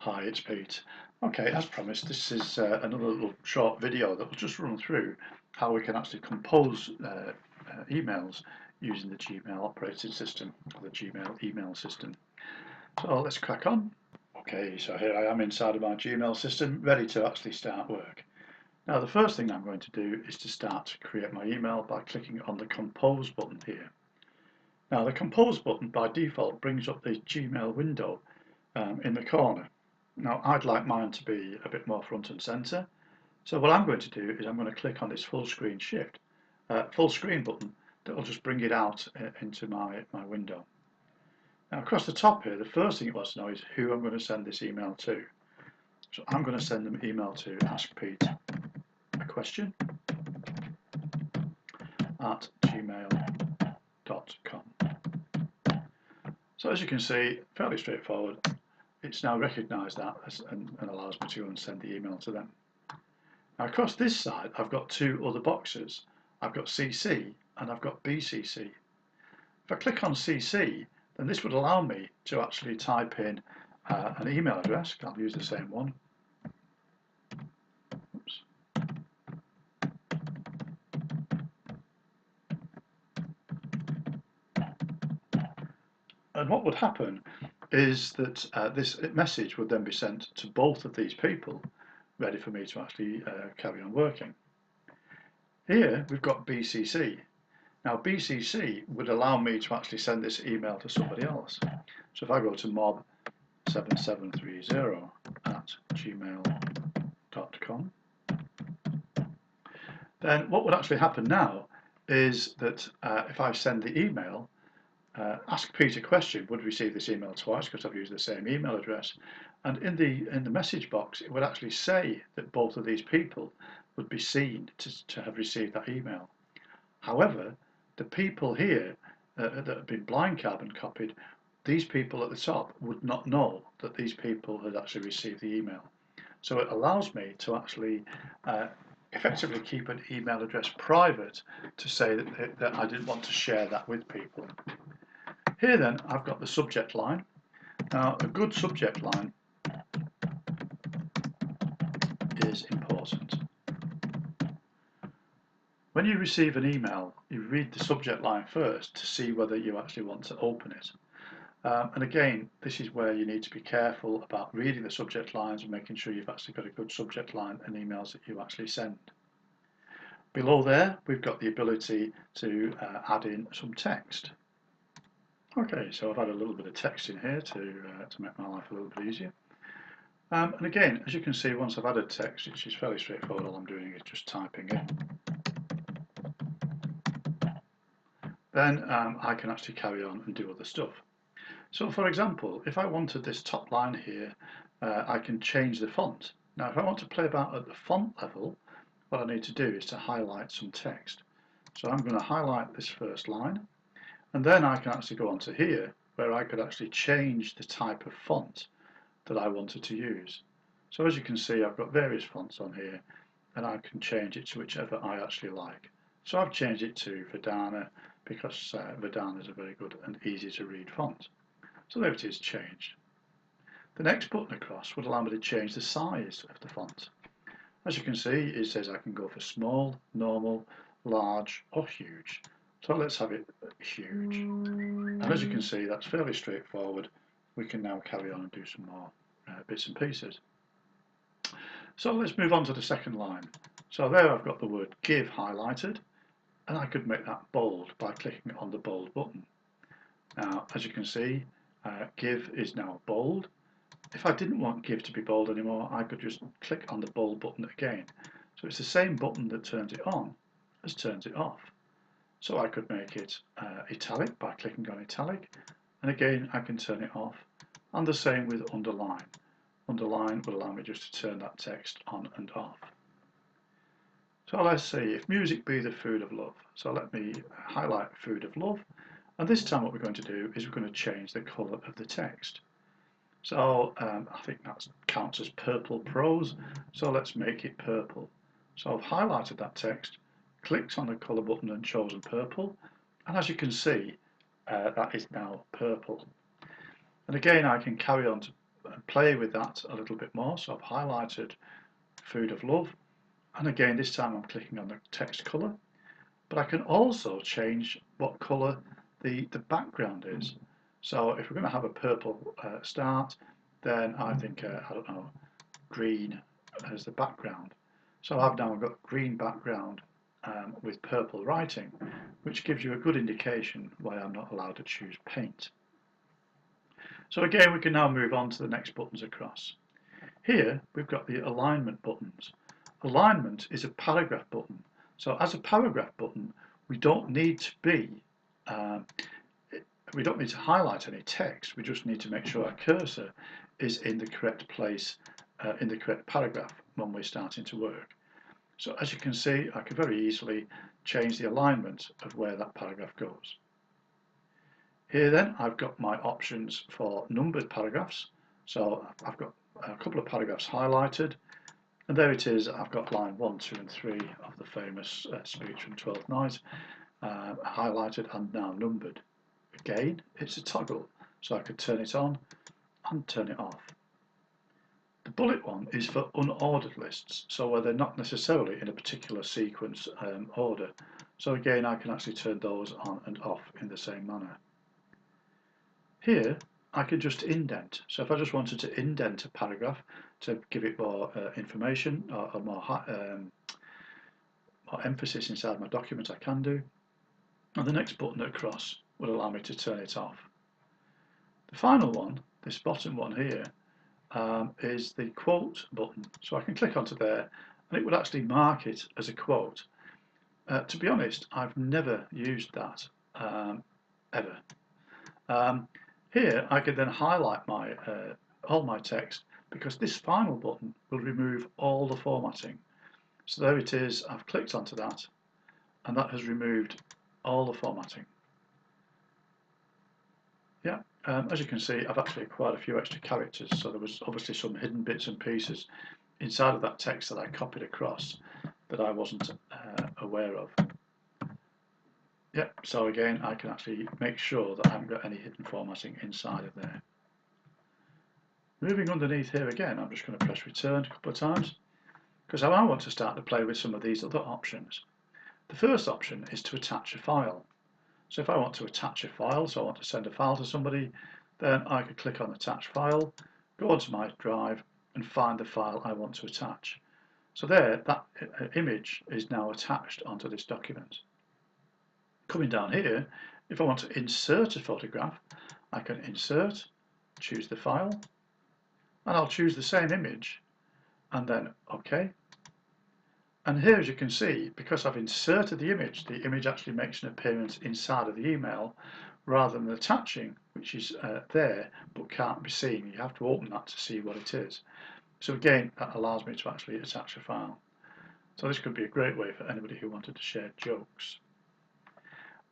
Hi, it's Pete. Okay, as promised, this is another little short video that will just run through how we can actually compose emails using the Gmail operating system or the Gmail email system. So let's crack on. Okay, so here I am inside of my Gmail system, ready to actually start work. Now the first thing I'm going to do is to start to create my email by clicking on the Compose button here. Now the Compose button by default brings up the Gmail window in the corner. Now I'd like mine to be a bit more front and center, so what I'm going to do is I'm going to click on this full screen full screen button that will just bring it out into my window. Now across the top here, the first thing it wants to know is who I'm going to send this email to. So I'm going to send them email to askpete@gmail.com. So as you can see, fairly straightforward. It's now recognised that and allows me to go and send the email to them. Now across this side I've got two other boxes. I've got CC and I've got BCC. If I click on CC, then this would allow me to actually type in an email address. I'll use the same one. Oops. And what would happen is that this message would then be sent to both of these people, ready for me to actually carry on working. Here we've got BCC. Now BCC would allow me to actually send this email to somebody else. So if I go to mob7730@gmail.com, then what would actually happen now is that if I send the email, Ask Pete a Question would receive this email twice because I've used the same email address, and in the message box it would actually say that both of these people would be seen to have received that email. However, the people here that have been blind carbon copied, these people at the top would not know that these people had actually received the email. So it allows me to actually effectively keep an email address private to say that I didn't want to share that with people. Here then I've got the subject line. Now a good subject line is important. When you receive an email, you read the subject line first to see whether you actually want to open it. And again, this is where you need to be careful about reading the subject lines and making sure you've actually got a good subject line and emails that you actually send. Below there, we've got the ability to add in some text. Okay, so I've had a little bit of text in here to make my life a little bit easier. And again, as you can see, once I've added text, which is fairly straightforward, all I'm doing is just typing it. Then I can actually carry on and do other stuff. So for example, if I wanted this top line here, I can change the font. Now if I want to play about at the font level, what I need to do is to highlight some text. So I'm going to highlight this first line, and then I can actually go onto here where I could actually change the type of font that I wanted to use. So as you can see, I've got various fonts on here and I can change it to whichever I actually like. So I've changed it to Verdana because Verdana is a very good and easy to read font. So there it is, changed. The next button across would allow me to change the size of the font. As you can see, it says I can go for small, normal, large or huge. So let's have it huge. And as you can see, that's fairly straightforward. We can now carry on and do some more bits and pieces. So let's move on to the second line. So there I've got the word give highlighted, and I could make that bold by clicking on the bold button. Now, as you can see, give is now bold. If I didn't want give to be bold anymore, I could just click on the bold button again. So it's the same button that turns it on as turns it off. So I could make it italic by clicking on italic, and again I can turn it off, and the same with underline. Underline will allow me just to turn that text on and off. So let's see, if music be the food of love. So let me highlight food of love, and this time what we're going to do is we're going to change the colour of the text. So I think that counts as purple prose, so let's make it purple. So I've highlighted that text, clicked on the colour button and chosen purple, and as you can see that is now purple. And again I can carry on to and play with that a little bit more. So I've highlighted food of love, and again this time I'm clicking on the text colour, but I can also change what colour the background is. So if we're going to have a purple start, then I think I don't know, green as the background. So I've now got green background with purple writing, which gives you a good indication why I'm not allowed to choose paint. So again, we can now move on to the next buttons across. Here we've got the alignment buttons. Alignment is a paragraph button. So as a paragraph button, we don't need to highlight any text. We just need to make sure our cursor is in the correct place, in the correct paragraph when we're starting to work. So as you can see, I can very easily change the alignment of where that paragraph goes. Here then, I've got my options for numbered paragraphs. So I've got a couple of paragraphs highlighted, and there it is. I've got line 1, 2 and 3 of the famous speech from Twelfth Night highlighted and now numbered. Again, it's a toggle, so I could turn it on and turn it off. The bullet one is for unordered lists, so where they're not necessarily in a particular sequence order. So again, I can actually turn those on and off in the same manner. Here, I can just indent. So if I just wanted to indent a paragraph to give it more information or more emphasis inside my document, I can do. And the next button across will allow me to turn it off. The final one, this bottom one here, is the quote button. So I can click onto there and it would actually mark it as a quote. To be honest, I've never used that ever. Here I can then highlight my all my text, because this final button will remove all the formatting. So there it is, I've clicked onto that and that has removed all the formatting. Yeah, as you can see, I've actually acquired a few extra characters, so there was obviously some hidden bits and pieces inside of that text that I copied across that I wasn't aware of. Yep, so again, I can actually make sure that I haven't got any hidden formatting inside of there. Moving underneath here again, I'm just going to press return a couple of times, because I want to start to play with some of these other options. The first option is to attach a file. So if I want to attach a file, so I want to send a file to somebody, then I could click on attach file, go onto my drive and find the file I want to attach. So there, that image is now attached onto this document. Coming down here, if I want to insert a photograph, I can insert, choose the file, and I'll choose the same image, and then OK. And here, as you can see, because I've inserted the image actually makes an appearance inside of the email rather than attaching, which is there but can't be seen. You have to open that to see what it is. So again, that allows me to actually attach a file. So this could be a great way for anybody who wanted to share jokes.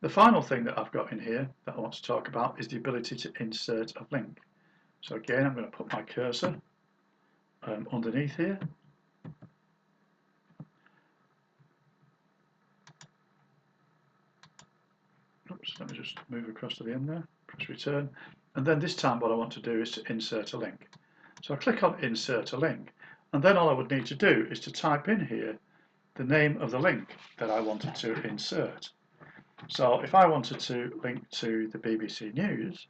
The final thing that I've got in here that I want to talk about is the ability to insert a link. So again, I'm going to put my cursor underneath here. Oops, let me just move across to the end there, press return, and then this time what I want to do is to insert a link. So I click on insert a link, and then all I would need to do is to type in here the name of the link that I wanted to insert. So if I wanted to link to the BBC News,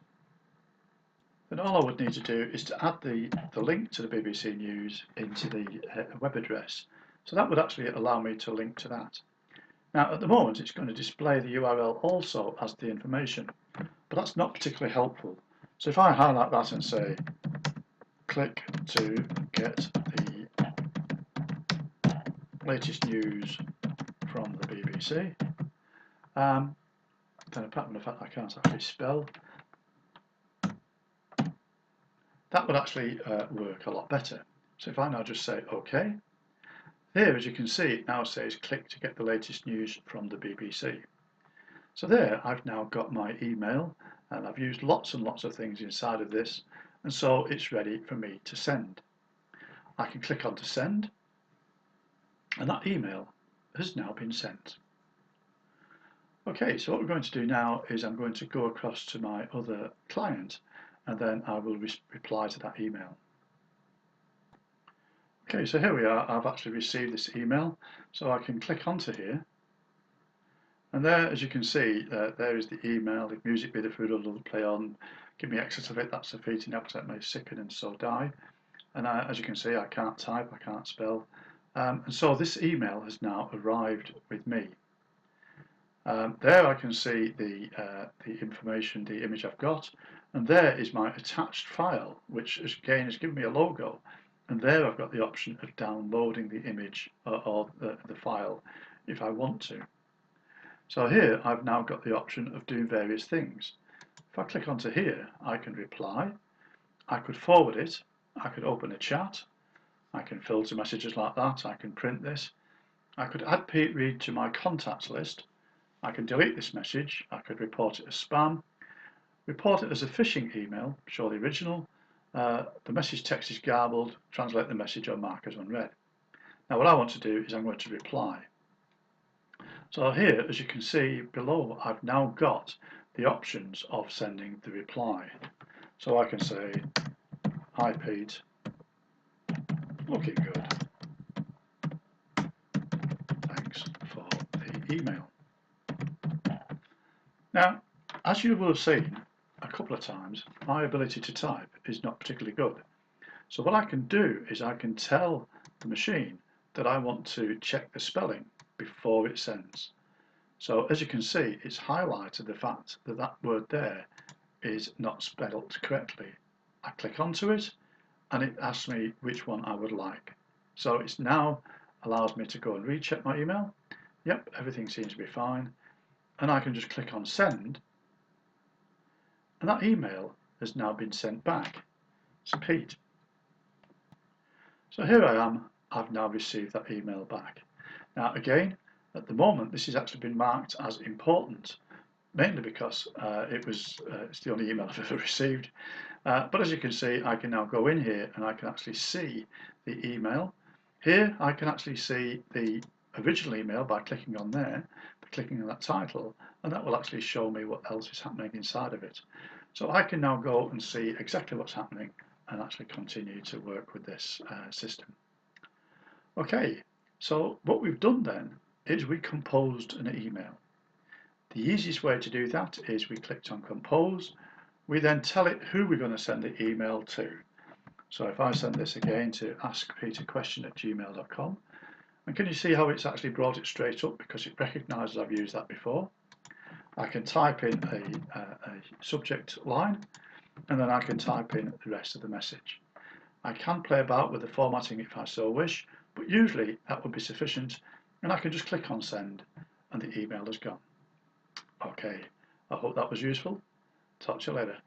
then all I would need to do is to add the link to the BBC News into the web address. So that would actually allow me to link to that. Now at the moment it's going to display the URL also as the information, but that's not particularly helpful. So if I highlight that and say click to get the latest news from the BBC, then apart from the fact I can't actually spell, that would actually work a lot better. So if I now just say OK, here as you can see it now says click to get the latest news from the BBC. So there I've now got my email, and I've used lots and lots of things inside of this, and so it's ready for me to send. I can click on to send, and that email has now been sent. Okay, so what we're going to do now is I'm going to go across to my other client, and then I will reply to that email. Okay, so here we are. I've actually received this email, so I can click onto here, and there, as you can see, there is the email. If music be the food I love to play on, give me excess of it, that's defeating appetite may sicken and so die. And as you can see, I can't type, I can't spell, and so this email has now arrived with me. There I can see the information, the image I've got, and there is my attached file, which again has given me a logo, and there I've got the option of downloading the image or the file if I want to. So here I've now got the option of doing various things. If I click onto here, I can reply, I could forward it, I could open a chat, I can filter messages like that, I can print this, I could add Pete Reed to my contacts list, I can delete this message, I could report it as spam, report it as a phishing email, show the original, the message text is garbled, translate the message or mark as unread. Now what I want to do is I'm going to reply. So here, as you can see below, I've now got the options of sending the reply. So I can say, "Hi Pete, looking good. Thanks for the email." Now, as you will have seen a couple of times, my ability to type is not particularly good. So what I can do is I can tell the machine that I want to check the spelling before it sends. So as you can see, it's highlighted the fact that that word there is not spelled correctly. I click onto it and it asks me which one I would like. So it's now allows me to go and recheck my email. Yep, everything seems to be fine. And I can just click on send, and that email has now been sent back to Pete. So here I am, I've now received that email back. Now again, at the moment this has actually been marked as important, mainly because it's the only email I've ever received. But as you can see, I can now go in here and I can actually see the email. Here I can actually see the original email by clicking on there, by clicking on that title, and that will actually show me what else is happening inside of it. So I can now go and see exactly what's happening and actually continue to work with this system. Okay, so what we've done then is we composed an email. The easiest way to do that is we clicked on compose. We then tell it who we're going to send the email to. So if I send this again to askpeterquestion@gmail.com, and can you see how it's actually brought it straight up because it recognises I've used that before? I can type in a subject line, and then I can type in the rest of the message. I can play about with the formatting if I so wish, but usually that would be sufficient, and I can just click on send and the email is gone. Okay, I hope that was useful. Talk to you later.